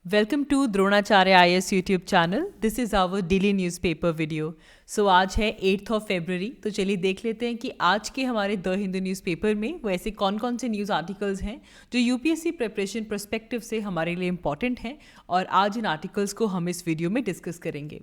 Welcome to Dronacharya IAS YouTube channel. This is our daily newspaper video. So आज है 8th of February। तो चलिए देख लेते हैं कि आज के हमारे द हिंदू न्यूज़पेपर में वो ऐसे कौन कौन से न्यूज़ आर्टिकल्स हैं जो यूपीएससी प्रिपरेशन परस्पेक्टिव से हमारे लिए इम्पॉर्टेंट हैं, और आज इन आर्टिकल्स को हम इस वीडियो में डिस्कस करेंगे।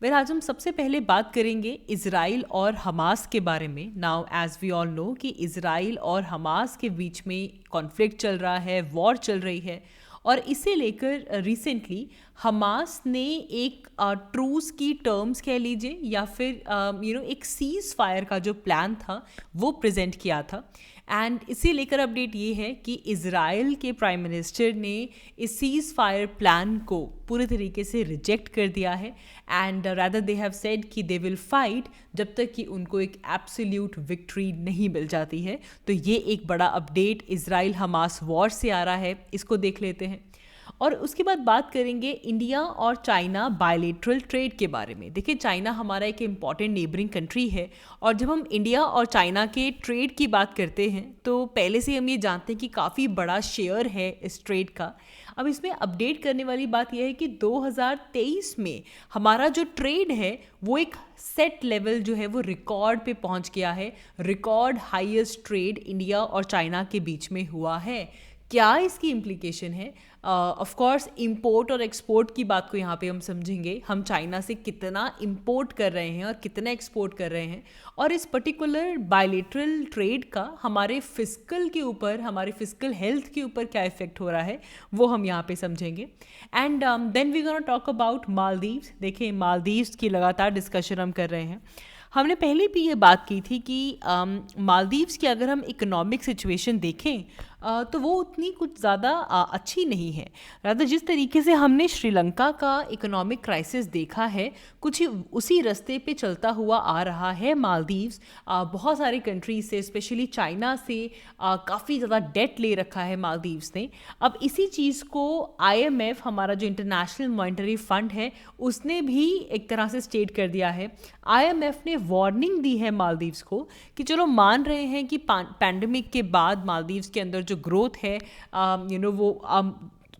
वेल, आज हम सबसे पहले बात करेंगे इज़राइल और हमास के बारे में। Now as we all know कि इज़राइल और हमास के बीच में कॉन्फ्लिक्ट चल रहा है, वॉर चल रही है, और इसे लेकर रिसेंटली हमास ने एक ट्रूस की टर्म्स कह लीजिए या फिर एक सीज फायर का जो प्लान था वो प्रेजेंट किया था। एंड इसे लेकर अपडेट ये है कि इज़राइल के प्राइम मिनिस्टर ने इस सीज फायर प्लान को पूरे तरीके से रिजेक्ट कर दिया है, and rather they have said कि दे विल फाइट जब तक कि उनको एक एब्सोल्यूट विक्ट्री नहीं मिल जाती है। तो ये एक बड़ा अपडेट इज़राइल हमास वॉर से आ रहा है, इसको देख लेते हैं। और उसके बाद बात करेंगे इंडिया और चाइना बायलेटरल ट्रेड के बारे में। देखिए, चाइना हमारा एक इम्पॉर्टेंट नेबरिंग कंट्री है, और जब हम इंडिया और चाइना के ट्रेड की बात करते हैं तो पहले से हम ये जानते हैं कि काफ़ी बड़ा शेयर है इस ट्रेड का। अब इसमें अपडेट करने वाली बात यह है कि 2023 में हमारा जो ट्रेड है वो एक सेट लेवल जो है वो रिकॉर्ड पे पहुंच गया है। रिकॉर्ड हाईएस्ट ट्रेड इंडिया और चाइना के बीच में हुआ है। क्या इसकी इम्प्लीकेशन है? ऑफ कोर्स इंपोर्ट और एक्सपोर्ट की बात को यहाँ पे हम समझेंगे। हम चाइना से कितना इंपोर्ट कर रहे हैं और कितना एक्सपोर्ट कर रहे हैं, और इस पर्टिकुलर बायलेटरल ट्रेड का हमारे फिस्कल के ऊपर, हमारे फिस्कल हेल्थ के ऊपर क्या इफेक्ट हो रहा है वो हम यहाँ पे समझेंगे। And then we gonna talk about Maldives. देखिए, मालदीव्स की लगातार डिस्कशन हम कर रहे हैं। हमने पहले भी ये बात की थी कि मालदीव्स की अगर हम इकोनॉमिक सिचुएशन देखें तो वो उतनी कुछ ज़्यादा अच्छी नहीं है। रादर जिस तरीके से हमने श्रीलंका का इकोनॉमिक क्राइसिस देखा है, कुछ ही उसी रास्ते पे चलता हुआ आ रहा है मालदीव्स। बहुत सारे कंट्रीज से, स्पेशली चाइना से काफ़ी ज़्यादा डेट ले रखा है मालदीव्स ने। अब इसी चीज़ को IMF, हमारा जो इंटरनेशनल मॉनेटरी फंड है, उसने भी एक तरह से स्टेट कर दिया है। IMF ने वार्निंग दी है मालदीव्स को कि चलो मान रहे हैं कि पैंडमिक के बाद मालदीव्स के अंदर जो ग्रोथ है वो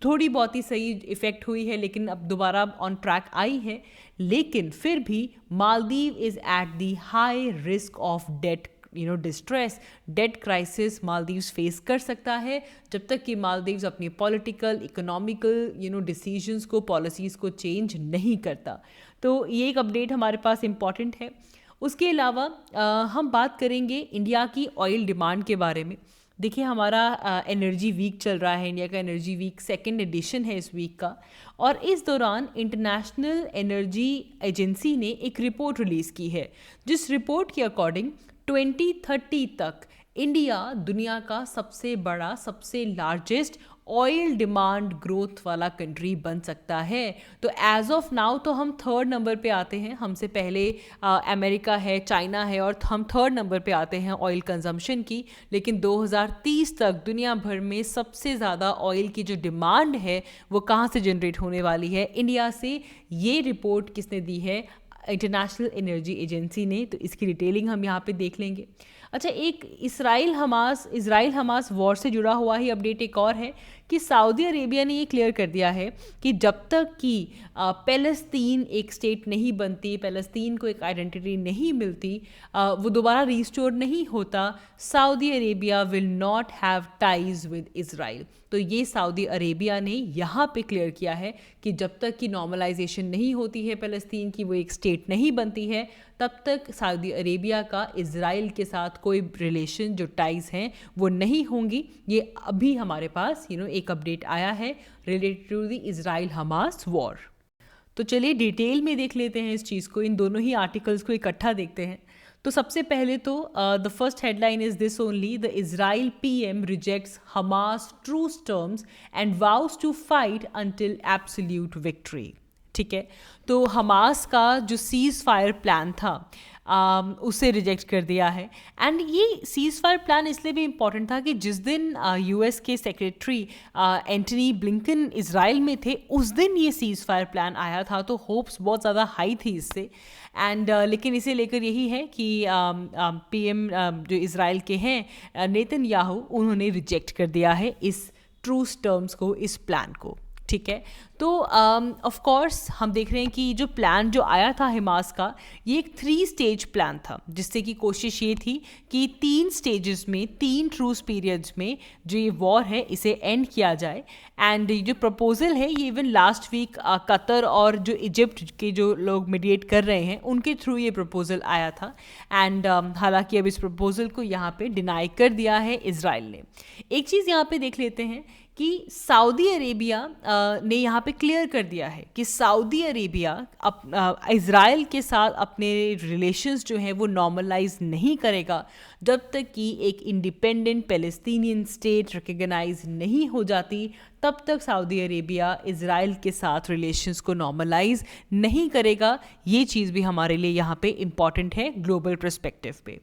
थोड़ी बहुत ही सही इफेक्ट हुई है, लेकिन अब दोबारा ऑन ट्रैक आई है, लेकिन फिर भी Maldives is at the high risk of debt distress. Debt crisis Maldives face कर सकता है जब तक कि मालदीव्स अपनी पॉलिटिकल, इकोनॉमिकल डिसीजंस को, पॉलिसीज़ को चेंज नहीं करता। तो ये एक अपडेट हमारे पास इम्पॉर्टेंट है। उसके अलावा हम बात करेंगे इंडिया की ऑयल डिमांड के बारे में। देखिए, हमारा एनर्जी वीक चल रहा है, इंडिया का एनर्जी वीक सेकेंड एडिशन है इस वीक का, और इस दौरान इंटरनेशनल एनर्जी एजेंसी ने एक रिपोर्ट रिलीज़ की है, जिस रिपोर्ट के अकॉर्डिंग 2030 तक इंडिया दुनिया का सबसे बड़ा, सबसे लार्जेस्ट ऑयल डिमांड ग्रोथ वाला कंट्री बन सकता है। तो एज ऑफ नाउ तो हम थर्ड नंबर पे आते हैं। हमसे पहले अमेरिका है, चाइना है, और हम थर्ड नंबर पे आते हैं ऑयल कंजम्पशन की। लेकिन 2030 तक दुनिया भर में सबसे ज़्यादा ऑयल की जो डिमांड है वो कहाँ से जनरेट होने वाली है? इंडिया से। ये रिपोर्ट किसने दी है? इंटरनेशनल एनर्जी एजेंसी ने। तो इसकी डिटेलिंग हम यहाँ पे देख लेंगे। अच्छा, एक इज़राइल हमास वॉर से जुड़ा हुआ ही अपडेट एक और है कि सऊदी अरेबिया ने ये क्लियर कर दिया है कि जब तक कि फ़लस्तीन एक स्टेट नहीं बनती, फ़लस्तीन को एक आइडेंटिटी नहीं मिलती, वो दोबारा रिस्टोर नहीं होता, Saudi Arabia will not have ties with Israel. तो ये सऊदी अरेबिया ने यहाँ पे क्लियर किया है कि जब तक कि नॉर्मलाइजेशन नहीं होती है फ़लस्तीन की, वो एक स्टेट नहीं बनती है, तब तक सऊदी अरेबिया का इज़राइल के साथ कोई रिलेशन, जो टाइज हैं, वो नहीं होंगी। ये अभी हमारे पास एक अपडेट आया है related to the Israel Hamas war. तो चलिए डिटेल में देख लेते हैं इस चीज़ को, इन दोनों ही आर्टिकल्स को इकट्ठा देखते हैं। तो सबसे पहले तो the first headline is this only: the Israel PM rejects Hamas truce terms and vows to fight until absolute victory. ठीक है, तो हमास का जो सीज फायर प्लान था उसे रिजेक्ट कर दिया है। एंड ये सीज फायर प्लान इसलिए भी इम्पॉर्टेंट था कि जिस दिन US के सेक्रेटरी एंटनी ब्लिंकन इज़राइल में थे, उस दिन ये सीज फायर प्लान आया था, तो होप्स बहुत ज़्यादा हाई थी इससे। एंड लेकिन इसे लेकर यही है कि PM जो इज़राइल के हैं नेतन्याहू, उन्होंने रिजेक्ट कर दिया है इस ट्रूस टर्म्स को, इस प्लान को। ठीक है। तो ऑफ कोर्स हम देख रहे हैं कि जो प्लान जो आया था हिमास का, ये एक 3 स्टेज प्लान था, जिससे कि कोशिश ये थी कि 3 स्टेजेस में, 3 ट्रूस पीरियड्स में जो ये वॉर है इसे एंड किया जाए। एंड ये जो प्रपोजल है ये इवन लास्ट वीक कतर और जो इजिप्ट के जो लोग मीडिएट कर रहे हैं उनके थ्रू ये प्रपोजल आया था। एंड हालांकि अब इस प्रपोजल को यहाँ पे डिनाई कर दिया है इजराइल ने। एक चीज़ यहाँ पे देख लेते हैं कि सऊदी अरेबिया ने यहाँ पे क्लियर कर दिया है कि सऊदी अरेबिया इज़राइल के साथ अपने रिलेशंस जो हैं वो नॉर्मलाइज नहीं करेगा जब तक कि एक इंडिपेंडेंट पैलेस्टीनियन स्टेट रिकग्नाइज नहीं हो जाती। तब तक सऊदी अरेबिया इज़राइल के साथ रिलेशंस को नॉर्मलाइज नहीं करेगा। ये चीज़ भी हमारे लिए यहाँ पे इम्पॉर्टेंट है ग्लोबल पर्सपेक्टिव पे,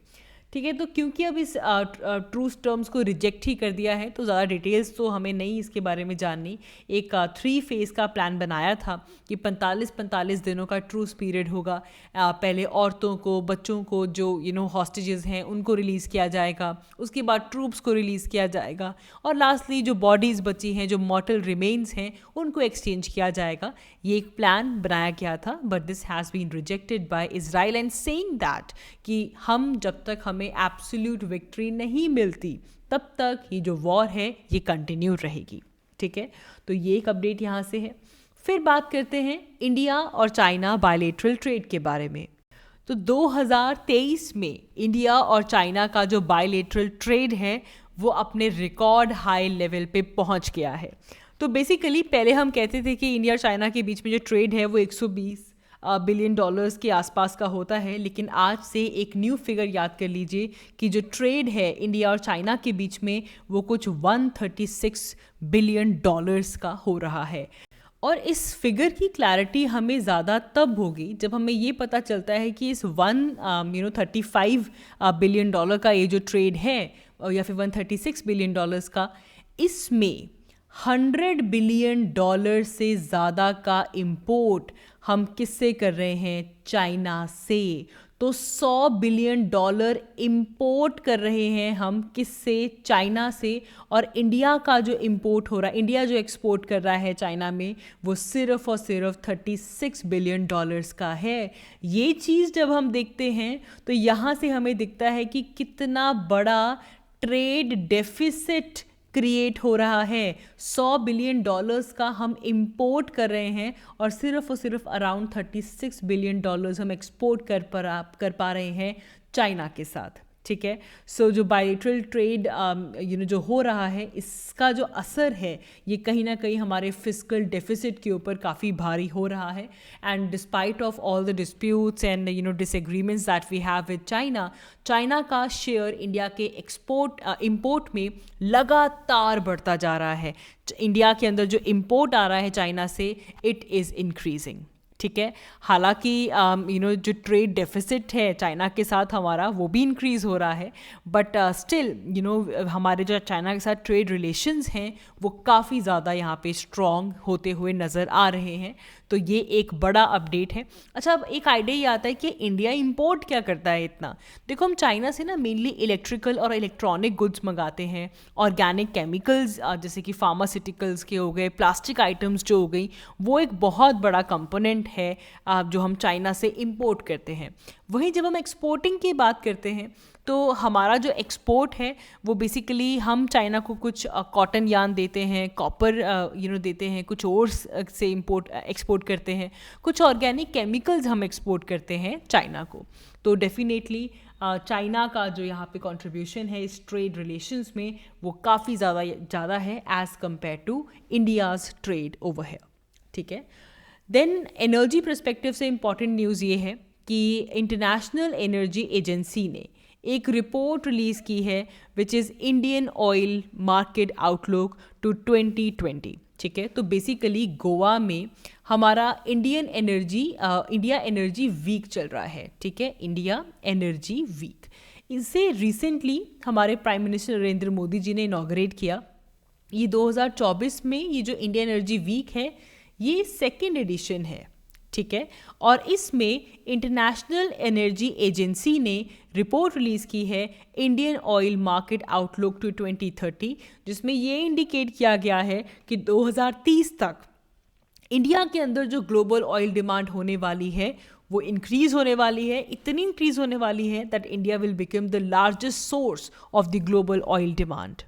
ठीक है। तो क्योंकि अब इस ट्रूस टर्म्स को रिजेक्ट ही कर दिया है तो ज़्यादा डिटेल्स तो हमें नहीं इसके बारे में जाननी। एक 3 फेज़ का प्लान बनाया था कि 45 दिनों का ट्रूस पीरियड होगा। पहले औरतों को, बच्चों को, जो हॉस्टेजेस हैं उनको रिलीज़ किया जाएगा, उसके बाद ट्रूप्स को रिलीज़ किया जाएगा, और लास्टली जो बॉडीज़ बची हैं, जो मॉर्टल रिमेन्स हैं, उनको एक्सचेंज किया जाएगा। ये एक प्लान बनाया गया था, but this has been rejected by Israel and saying that कि हम जब तक हमें एब्सोल्यूट विक्ट्री नहीं मिलती तब तक ये जो वॉर है ये कंटिन्यू रहेगी, ठीक है। तो ये एक अपडेट यहाँ से है। फिर बात करते हैं इंडिया और चाइना बायलैटरल ट्रेड के बारे में। तो 2023 में इंडिया और चाइना का जो बायलैटरल ट्रेड है वो अपने रिकॉर्ड हाई लेवल पे पहुंच गया है। तो बेसिकली पहले हम कहते थे कि इंडिया और चाइना के बीच में जो ट्रेड है वो 120 बिलियन डॉलर्स के आसपास का होता है, लेकिन आज से एक न्यू फिगर याद कर लीजिए कि जो ट्रेड है इंडिया और चाइना के बीच में वो कुछ 136 बिलियन डॉलर्स का हो रहा है। और इस फिगर की क्लैरिटी हमें ज़्यादा तब होगी जब हमें ये पता चलता है कि इस 135 बिलियन डॉलर का ये जो ट्रेड है, या फिर 136 बिलियन डॉलर्स का, इसमें 100 बिलियन डॉलर से ज़्यादा का इम्पोर्ट हम किससे कर रहे हैं? चाइना से। तो 100 बिलियन डॉलर इम्पोर्ट कर रहे हैं हम किससे? चाइना से। और इंडिया का जो इम्पोर्ट हो रहा है, इंडिया जो एक्सपोर्ट कर रहा है चाइना में, वो सिर्फ और सिर्फ 36 बिलियन डॉलर्स का है। ये चीज़ जब हम देखते हैं तो यहाँ से हमें दिखता है कि कितना बड़ा ट्रेड डेफिसिट क्रिएट हो रहा है। 100 बिलियन डॉलर्स का हम इंपोर्ट कर रहे हैं और सिर्फ अराउंड 36 बिलियन डॉलर्स हम एक्सपोर्ट कर पा रहे हैं चाइना के साथ, ठीक है। सो जो बायलैटरल ट्रेड जो हो रहा है, इसका जो असर है ये कहीं ना कहीं हमारे फिस्कल डेफिसिट के ऊपर काफ़ी भारी हो रहा है। And despite of all the disputes and disagreements that we have with China का शेयर इंडिया के इंपोर्ट में लगातार बढ़ता जा रहा है। इंडिया के अंदर जो इंपोर्ट आ रहा है चाइना से, इट इज़ इंक्रीजिंग, ठीक है। हालांकि जो ट्रेड डेफिसिट है चाइना के साथ हमारा, वो भी इंक्रीज़ हो रहा है, बट स्टिल हमारे जो चाइना के साथ ट्रेड रिलेशंस हैं वो काफ़ी ज़्यादा यहाँ पे स्ट्रॉन्ग होते हुए नज़र आ रहे हैं। तो ये एक बड़ा अपडेट है। अच्छा, अब एक आइडिया ये आता है कि इंडिया इंपोर्ट क्या करता है इतना। देखो, हम चाइना से ना मेनली इलेक्ट्रिकल और इलेक्ट्रॉनिक गुड्स मंगाते हैं, ऑर्गेनिक केमिकल्स जैसे कि फार्मास्यूटिकल्स के हो गए, प्लास्टिक आइटम्स जो हो गई, वो एक बहुत बड़ा कंपोनेंट है जो हम चाइना से इंपोर्ट करते हैं। वहीं जब हम एक्सपोर्टिंग की बात करते हैं तो हमारा जो एक्सपोर्ट है वो बेसिकली हम चाइना को कुछ कॉटन यार्न देते हैं, कॉपर देते हैं, कुछ और से एक्सपोर्ट करते हैं, कुछ ऑर्गेनिक केमिकल्स हम एक्सपोर्ट करते हैं चाइना को। तो डेफिनेटली चाइना का जो यहाँ पे कंट्रीब्यूशन है इस ट्रेड रिलेशंस में वो काफ़ी ज़्यादा है as compare to India's trade over here, ठीक है। देन एनर्जी पर्सपेक्टिव से इम्पॉर्टेंट न्यूज़ ये है कि इंटरनेशनल एनर्जी एजेंसी ने एक रिपोर्ट रिलीज़ की है which is Indian oil market outlook to 2020, ठीक है। तो बेसिकली गोवा में हमारा इंडिया एनर्जी वीक चल रहा है, ठीक है, इंडिया एनर्जी वीक। इसे रिसेंटली हमारे प्राइम मिनिस्टर नरेंद्र मोदी जी ने इनॉग्रेट किया। ये 2024 में ये जो इंडिया एनर्जी वीक है ये 2nd एडिशन है, ठीक है। और इसमें इंटरनेशनल एनर्जी एजेंसी ने रिपोर्ट रिलीज़ की है Indian oil market outlook to 2030, जिसमें ये इंडिकेट किया गया है कि 2030 तक इंडिया के अंदर जो ग्लोबल ऑयल डिमांड होने वाली है वो इंक्रीज होने वाली है, इतनी इंक्रीज होने वाली है that India will become the largest source of the global oil demand.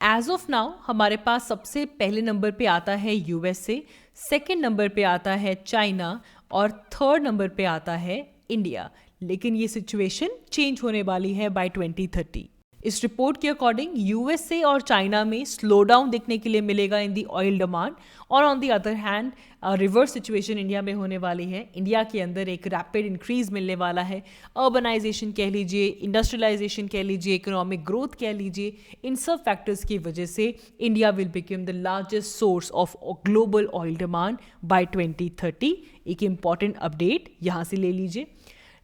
As of now हमारे पास सबसे पहले नंबर पे आता है यूएसए, सेकेंड नंबर पे आता है चाइना और थर्ड नंबर पे आता है इंडिया। लेकिन ये सिचुएशन चेंज होने वाली है बाय 2030। इस रिपोर्ट के अकॉर्डिंग यूएसए और चाइना में स्लो डाउन देखने के लिए मिलेगा इन दी ऑयल डिमांड, और on the other hand reverse situation India में होने वाली है। इंडिया के अंदर एक रैपिड इंक्रीज मिलने वाला है, अर्बनाइजेशन कह लीजिए, इंडस्ट्रियलाइजेशन कह लीजिए, इकोनॉमिक ग्रोथ कह लीजिए, इन सब फैक्टर्स की वजह से India will become the largest source of global oil demand by 2030। एक इंपॉर्टेंट अपडेट यहाँ से ले लीजिए।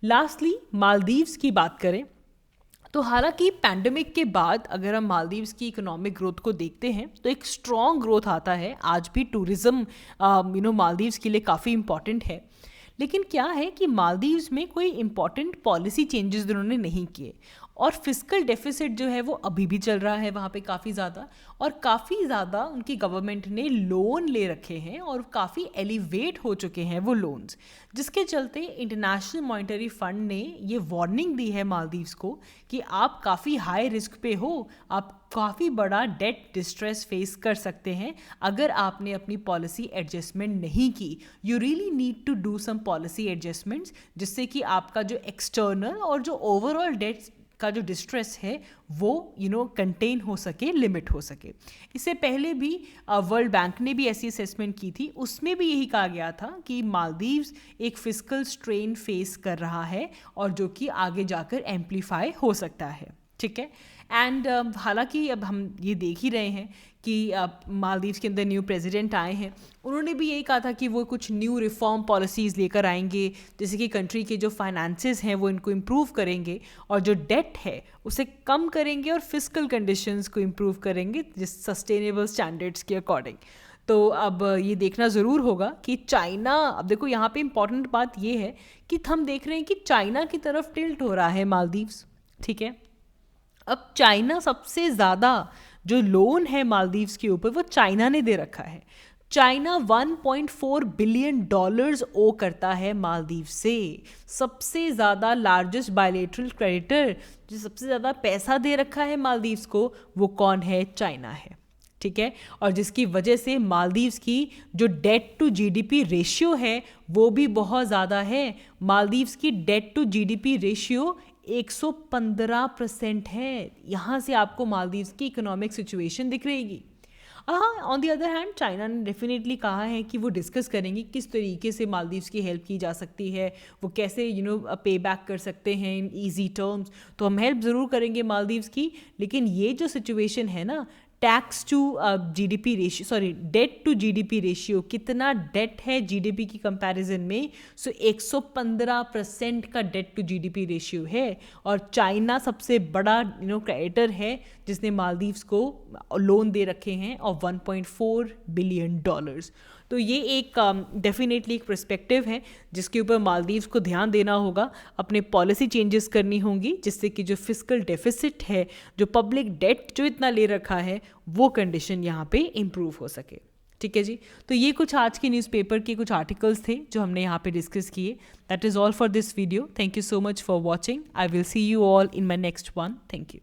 लास्टली मालदीव्स की बात करें तो हालांकि पैंडेमिक के बाद अगर हम मालदीव्स की इकोनॉमिक ग्रोथ को देखते हैं तो एक स्ट्रॉन्ग ग्रोथ आता है। आज भी टूरिज्म मालदीव्स के लिए काफ़ी इंपॉर्टेंट है, लेकिन क्या है कि मालदीव्स में कोई इंपॉर्टेंट पॉलिसी चेंजेस उन्होंने नहीं किए, और फिस्कल डेफिसिट जो है वो अभी भी चल रहा है वहाँ पे काफ़ी ज़्यादा, और काफ़ी ज़्यादा उनकी गवर्नमेंट ने लोन ले रखे हैं और काफ़ी एलिवेट हो चुके हैं वो लोन्स, जिसके चलते इंटरनेशनल मॉनेटरी फंड ने ये वार्निंग दी है मालदीव्स को कि आप काफ़ी हाई रिस्क पे हो, आप काफ़ी बड़ा डेट डिस्ट्रेस फेस कर सकते हैं अगर आपने अपनी पॉलिसी एडजस्टमेंट नहीं की। You really need to do some policy adjustments जिससे कि आपका जो एक्सटर्नल और जो ओवरऑल डेट का जो डिस्ट्रेस है वो कंटेन हो सके, लिमिट हो सके। इससे पहले भी वर्ल्ड बैंक ने भी ऐसी असेसमेंट की थी, उसमें भी यही कहा गया था कि मालदीव्स एक फिस्कल स्ट्रेन फेस कर रहा है और जो कि आगे जाकर एम्पलीफाई हो सकता है। ठीक है, एंड हालांकि अब हम ये देख ही रहे हैं कि मालदीव्स के अंदर न्यू प्रेसिडेंट आए हैं, उन्होंने भी यही कहा था कि वो कुछ न्यू रिफॉर्म पॉलिसीज़ लेकर आएंगे, जैसे कि कंट्री के जो फाइनेंसेस हैं वो इनको इम्प्रूव करेंगे और जो डेट है उसे कम करेंगे और फिस्कल कंडीशंस को इम्प्रूव करेंगे जिस सस्टेनेबल स्टैंडर्ड्स के अकॉर्डिंग। तो अब ये देखना ज़रूर होगा कि चाइना, अब देखो यहाँ पे इम्पॉर्टेंट बात ये है कि हम देख रहे हैं कि चाइना की तरफ टिल्ट हो रहा है मालदीव्स। ठीक है, अब चाइना सबसे ज़्यादा जो लोन है मालदीव्स के ऊपर वो चाइना ने दे रखा है। चाइना 1.4 बिलियन डॉलर्स ओ करता है मालदीव से। सबसे ज़्यादा लार्जेस्ट बायलेटरल क्रेडिटर जो सबसे ज़्यादा पैसा दे रखा है मालदीव्स को वो कौन है? चाइना है। ठीक है, और जिसकी वजह से मालदीव्स की जो डेट टू जीडीपी रेशियो है वो भी बहुत ज़्यादा है। मालदीव्स की डेट टू जीडीपी रेशियो 115% है। यहाँ से आपको मालदीव्स की इकोनॉमिक सिचुएशन दिख रहेगी। हाँ, on the other hand China ने डेफिनेटली कहा है कि वो डिस्कस करेंगे किस तरीके से मालदीव्स की हेल्प की जा सकती है, वो कैसे पे बैक कर सकते हैं इन ईजी टर्म्स। तो हम हेल्प ज़रूर करेंगे मालदीव्स की, लेकिन ये जो सिचुएशन है ना, tax to GDP ratio, sorry debt to GDP ratio, कितना डेट है जीडीपी की कंपैरिजन में, 115% का डेट टू जीडीपी रेशियो है। और चाइना सबसे बड़ा क्रेडिटर है जिसने मालदीव्स को लोन दे रखे हैं और 1.4 बिलियन डॉलर्स। तो ये एक डेफिनेटली एक पर्सपेक्टिव है जिसके ऊपर मालदीव्स को ध्यान देना होगा, अपने पॉलिसी चेंजेस करनी होंगी जिससे कि जो फिस्कल डेफिसिट है, जो पब्लिक डेट जो इतना ले रखा है, वो कंडीशन यहाँ पे इम्प्रूव हो सके। ठीक है जी, तो ये कुछ आज के न्यूज़पेपर के कुछ आर्टिकल्स थे जो हमने यहाँ पे डिस्कस किए। That is all for this video. Thank you so much for watching. I will see you all in my next one. Thank you.